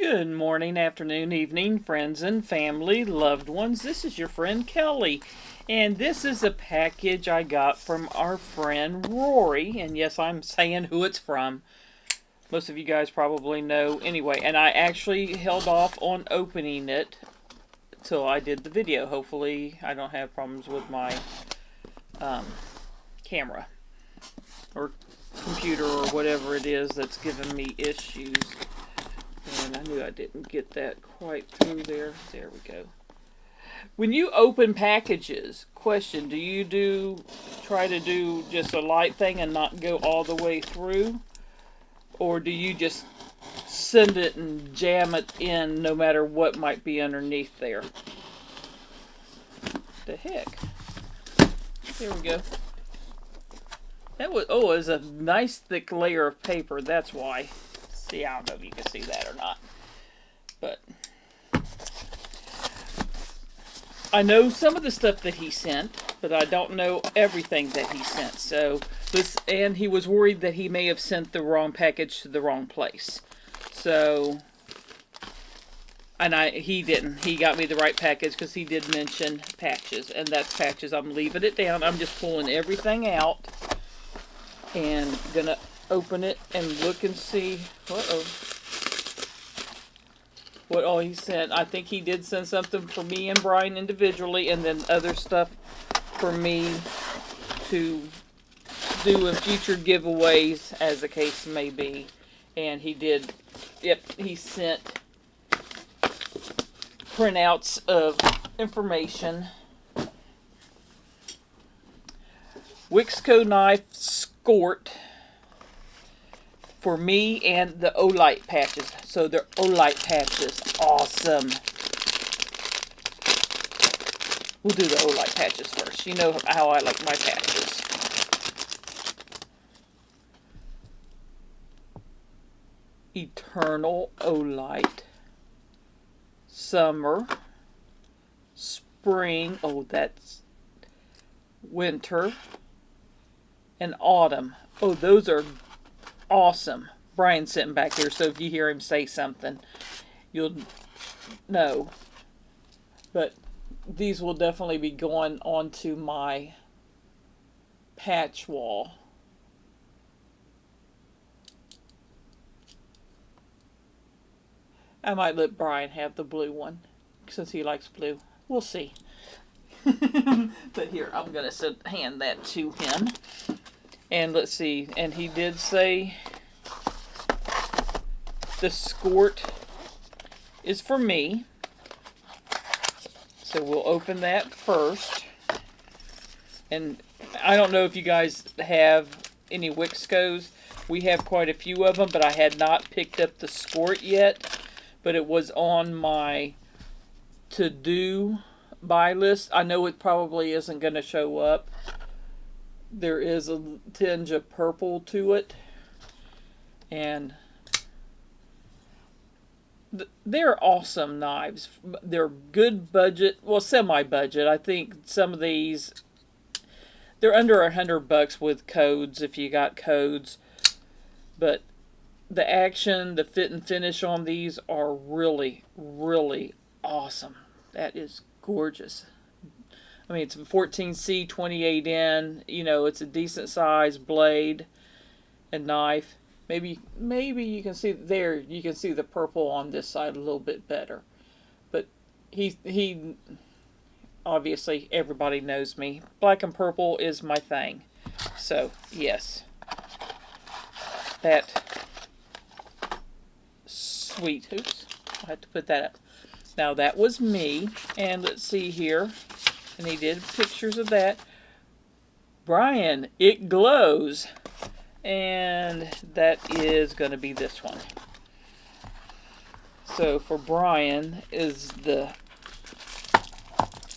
Good morning, afternoon, evening, friends and family, loved ones. This is your friend Kelly, and this is a package I got from our friend Rory. And yes, I'm saying who it's from. Most of you guys probably know anyway. And I actually held off on opening it till I did the video. Hopefully, I don't have problems with my camera or computer or whatever it is that's giving me issues. And I knew I didn't get that quite through there. There we go. When you open packages, question, do you try to do just a light thing and not go all the way through? Or do you just send it and jam it in no matter what might be underneath there? The heck? There we go. That was, oh, it was a nice thick layer of paper, that's why. See, I don't know if you can see that or not, but I know some of the stuff that he sent, but I don't know everything that he sent. So this, and he was worried that he may have sent the wrong package to the wrong place. So, and he didn't. He got me the right package because he did mention patches, and that's patches. I'm leaving it down. I'm just pulling everything out and gonna open it and look and see what all he sent. I think he did send something for me and Brian individually, and then other stuff for me to do in future giveaways, as the case may be. And he did, yep, he sent printouts of information. Wixco knife skort for me and the Olight patches. So they're Olight patches. Awesome. We'll do the Olight patches first. You know how I like my patches. Eternal Olight. Summer. Spring. Oh, that's winter. And autumn. Oh, those are awesome. Brian's sitting back here, so if you hear him say something, you'll know. But these will definitely be going onto my patch wall. I might let Brian have the blue one, since he likes blue. We'll see. But here, I'm going to hand that to him. And let's see, and he did say the skort is for me. So we'll open that first. And I don't know if you guys have any Wixcos. We have quite a few of them, but I had not picked up the skort yet. But it was on my to-do buy list. I know it probably isn't going to show up. There is a tinge of purple to it, and they're awesome knives. They're good budget, well, semi-budget. I think some of these, they're under $100 with codes if you got codes, but the action, the fit and finish on these are really, really awesome. That is gorgeous. I mean, it's a 14C, 28N. You know, it's a decent size blade and knife. Maybe you can see there. You can see the purple on this side a little bit better. But he obviously, everybody knows me. Black and purple is my thing. So yes, that sweet. Oops, I had to put that up. Now that was me, and let's see here. And he did pictures of that. Brian, it glows. And that is going to be this one. So for Brian is the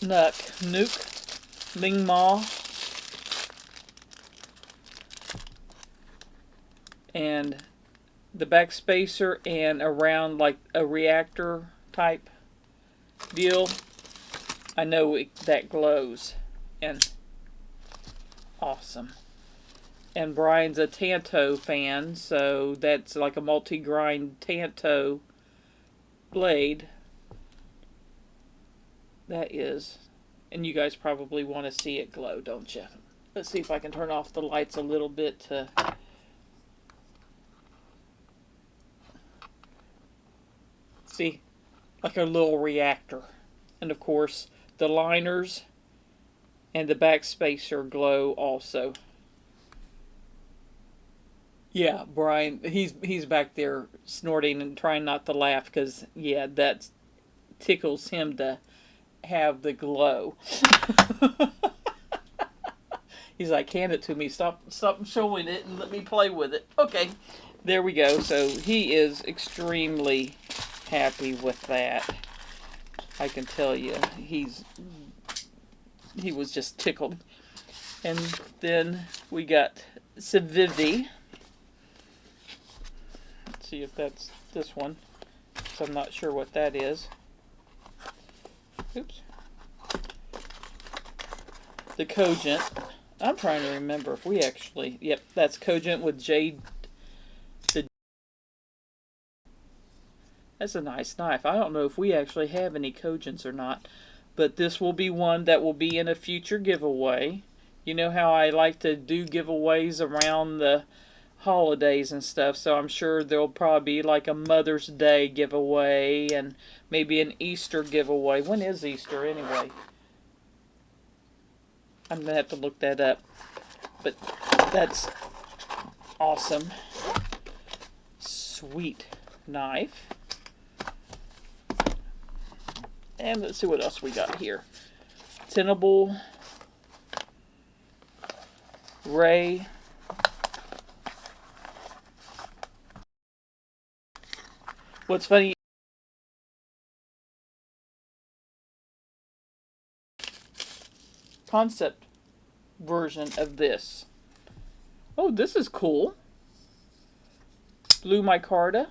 Nuke Ling Ma. And the back spacer and around like a reactor type deal. I know that glows, and awesome. And Brian's a Tanto fan, so that's like a multi-grind Tanto blade. That is, and you guys probably want to see it glow, don't you? Let's see if I can turn off the lights a little bit to... See, like a little reactor. And of course, the liners and the back spacer glow also. Yeah, Brian, he's back there snorting and trying not to laugh because, yeah, that tickles him to have the glow. He's like, hand it to me. Stop showing it and let me play with it. Okay, there we go. So he is extremely happy with that. I can tell you, he was just tickled. And then we got Civivi. Let's see if that's this one. So I'm not sure what that is. Oops. The Cogent. I'm trying to remember if we actually... Yep, that's Cogent with jade. That's a nice knife. I don't know if we actually have any Cogents or not. But this will be one that will be in a future giveaway. You know how I like to do giveaways around the holidays and stuff. So I'm sure there'll probably be like a Mother's Day giveaway and maybe an Easter giveaway. When is Easter anyway? I'm going to have to look that up. But that's awesome. Sweet knife. And let's see what else we got here. Tenable. Ray. What's funny... concept version of this. Oh, this is cool. Blue micarta.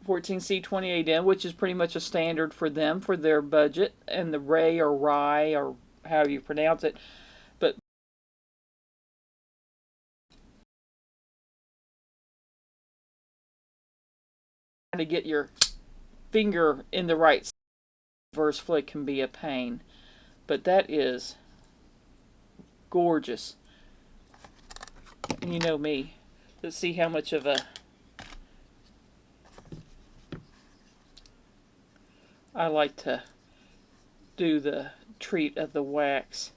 14C 28N, which is pretty much a standard for them for their budget, and the Ray or Rye or however you pronounce it. But trying to get your finger in the right reverse flick can be a pain. But that is gorgeous. And you know me. Let's see how much of a... I like to do the treat of the wax.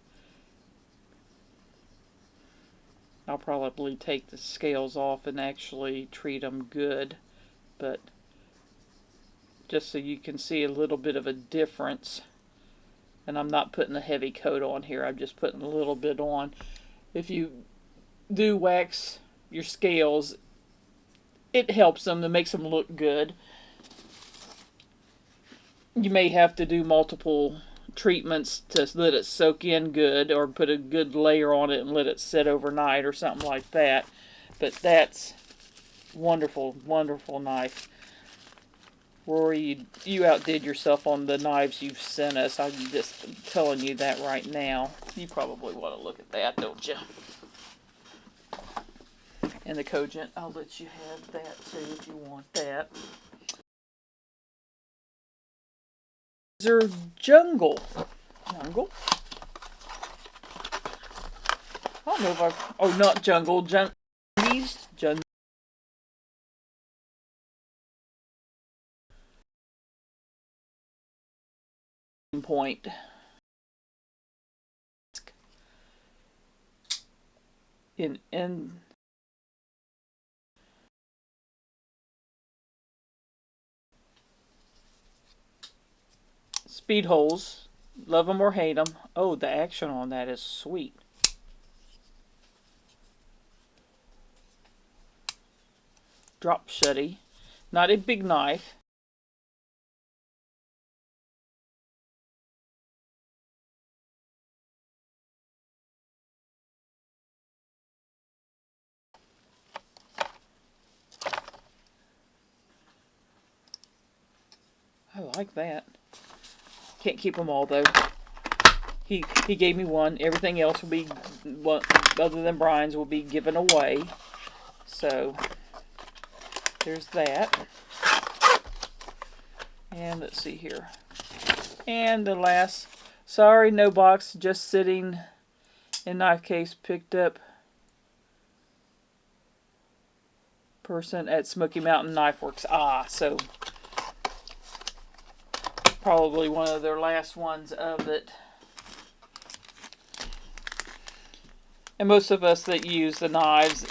I'll probably take the scales off and actually treat them good. But just so you can see a little bit of a difference. And I'm not putting a heavy coat on here. I'm just putting a little bit on. If you do wax your scales, it helps them. It makes them look good. You may have to do multiple treatments to let it soak in good, or put a good layer on it and let it sit overnight or something like that. But that's wonderful, wonderful knife. Rory, you outdid yourself on the knives you've sent us. I'm just telling you that right now. You probably want to look at that, don't you? And the Cogent, I'll let you have that too if you want that. Jungle. Jungle? I don't know if I've... Oh, not Jungle. Jungle. Point. In speed holes, love them or hate them. Oh, the action on that is sweet. Drop shutty, not a big knife. I like that. Can't keep them all though. He gave me one. Everything else will be, other than Brian's, will be given away. So there's that. And let's see here. And the last, sorry, no box, just sitting in knife case, picked up person at Smoky Mountain Knife Works. Ah, so probably one of their last ones of it. And most of us that use the knives,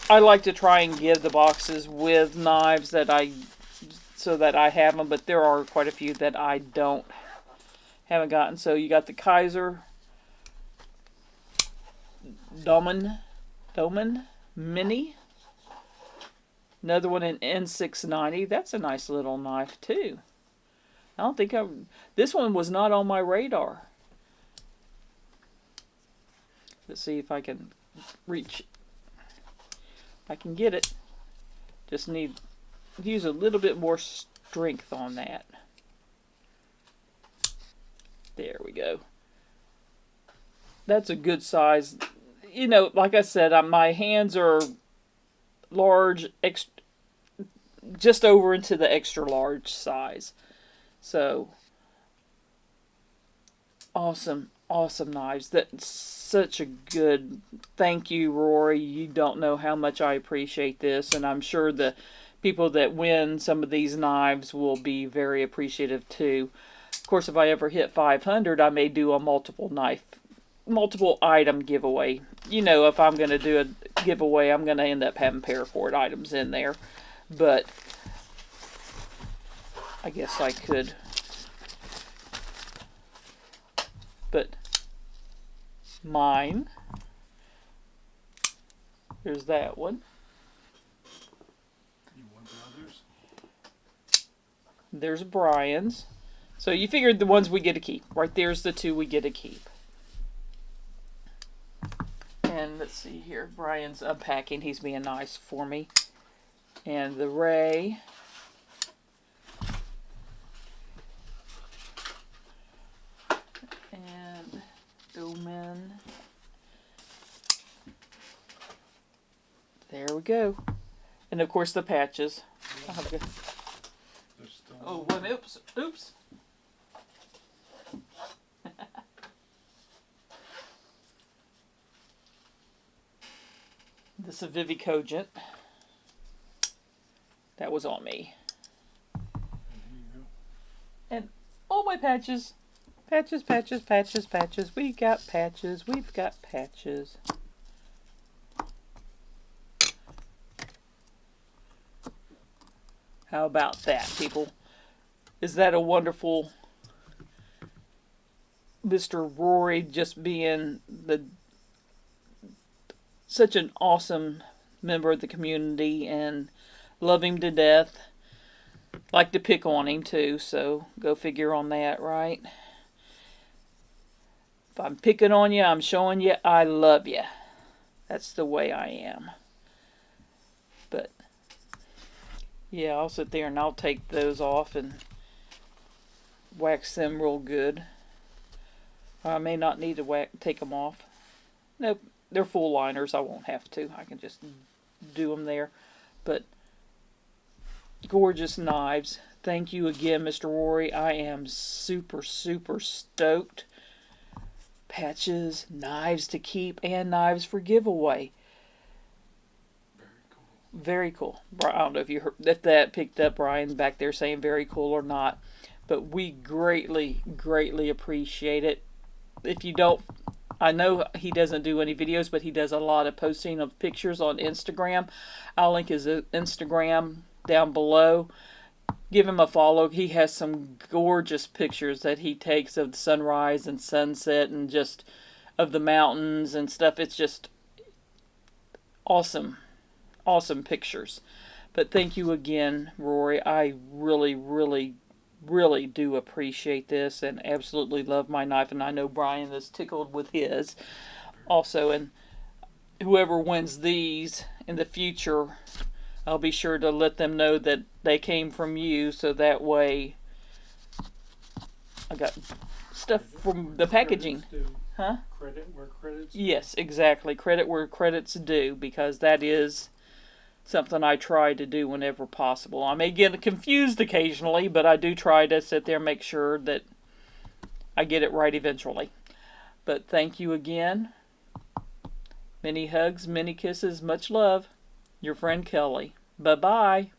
I like to try and give the boxes with knives so that I have them, but there are quite a few that I haven't gotten. So you got the Kaiser Doman Mini. Another one in N690. That's a nice little knife too. I don't think this one was not on my radar. Let's see if I can reach. I can get it. Just need to use a little bit more strength on that. There we go. That's a good size. You know, like I said, my hands are large, just over into the extra large size. So, awesome knives. That's such a good, thank you, Rory. You don't know how much I appreciate this, and I'm sure the people that win some of these knives will be very appreciative too. Of course, if I ever hit 500, I may do a multiple item giveaway. You know, if I'm going to do a giveaway, I'm going to end up having paracord items in there. But I guess I could. But mine, there's that one. You want others? There's Brian's. So you figured the ones we get to keep. Right there's the two we get to keep. And let's see here. Brian's unpacking. He's being nice for me. And the Ray. And Doman. There we go. And of course the patches. Oh, one, oops. This is Vivicogent. That was on me. And all my patches. Patches. We've got patches. How about that, people? Is that a wonderful Mr. Rory just being such an awesome member of the community and love him to death. Like to pick on him too, so go figure on that, right? If I'm picking on you, I'm showing you I love you. That's the way I am. But yeah, I'll sit there and I'll take those off and wax them real good. Or I may not need to take them off. Nope, they're full liners. I won't have to. I can just do them there. But gorgeous knives. Thank you again, Mr. Rory. I am super stoked. Patches, knives to keep, and knives for giveaway. Very cool. I don't know if that picked up Brian back there saying very cool or not, but we greatly appreciate it. If you don't, I know he doesn't do any videos, but he does a lot of posting of pictures on Instagram. I'll link his Instagram down below. Give him a follow. He has some gorgeous pictures that he takes of the sunrise and sunset and just of the mountains and stuff. It's just awesome pictures. But thank you again, Rory. I really do appreciate this and absolutely love my knife, and I know Brian is tickled with his also. And whoever wins these in the future, I'll be sure to let them know that they came from you, so that way I got stuff from the packaging. Huh? Credit where credit's due. Yes, exactly. Credit where credit's due, because that is something I try to do whenever possible. I may get confused occasionally, but I do try to sit there and make sure that I get it right eventually. But thank you again. Many hugs, many kisses, much love. Your friend Kelly. Bye-bye.